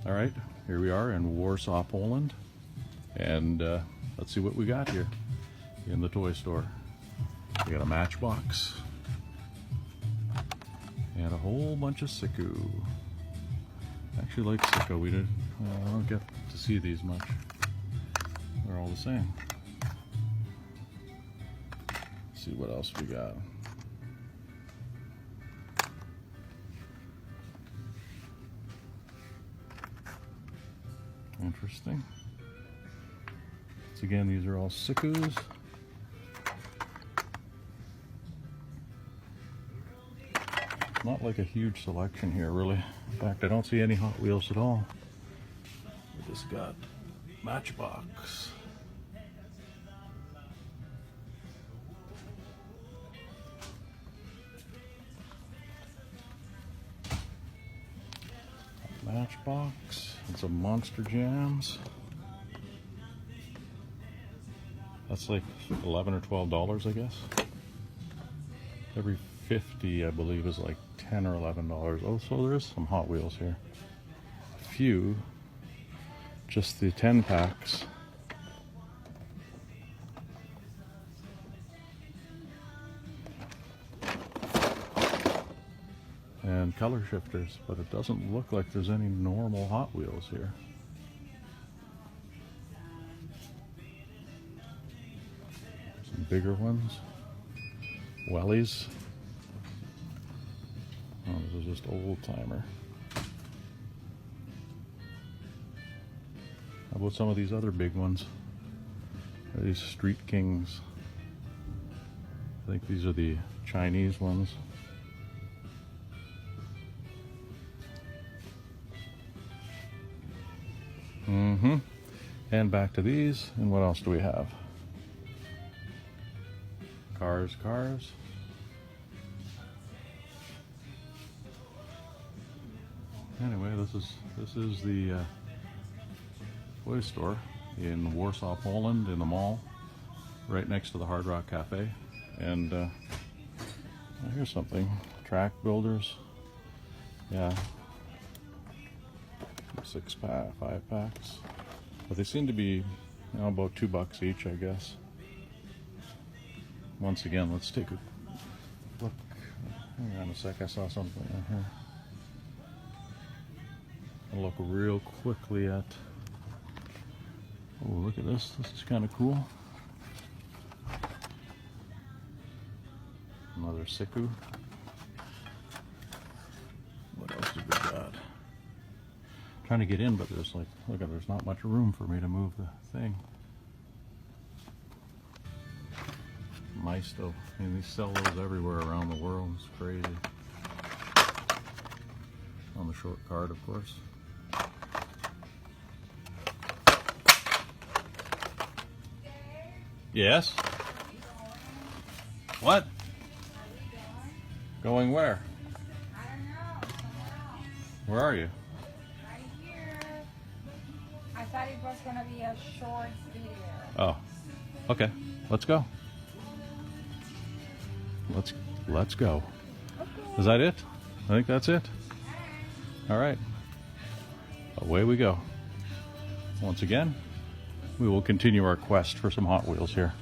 All right, here we are in Warsaw, Poland, and let's see what we got here in the toy store. We got a Matchbox and a whole bunch of Siku. I actually like Siku. I don't get to see these much. They're all the same. Let's see what else we got. Interesting. So again, these are all Sikus. Not like a huge selection here, really. In fact, I don't see any Hot Wheels at all. We just got Matchbox. Matchbox and some Monster Jams. That's like $11 or $12, I guess. Every 50, I believe, is like $10 or $11. Oh, so there is some Hot Wheels here. A few, just the 10 packs. And color shifters, but it doesn't look like there's any normal Hot Wheels here. Some bigger ones. Wellies. Oh, this is just old timer. How about some of these other big ones? These Street Kings. I think these are the Chinese ones. And back to these. And what else do we have? Cars. Anyway, this is the toy store in Warsaw, Poland, in the mall, right next to the Hard Rock Cafe. And here's something: track builders. Yeah, 5 packs, but they seem to be about $2 each, I guess. Once again, let's take a look. Hang on a sec, I saw something in here. I'll look real quickly at. Oh, look at this. This is kind of cool. Another Siku. What else have we got? Trying to get in, but there's there's not much room for me to move the thing. Mice, though. I mean, they sell those everywhere around the world. It's crazy. On the short card, of course. Yes? What? Going where? I don't know. Somewhere else. Where are you? Right here. I thought it was gonna be a short video. Oh, okay. Let's go. Let's go. Okay. Is that it? I think that's it. All right. Away we go. Once again, we will continue our quest for some Hot Wheels here.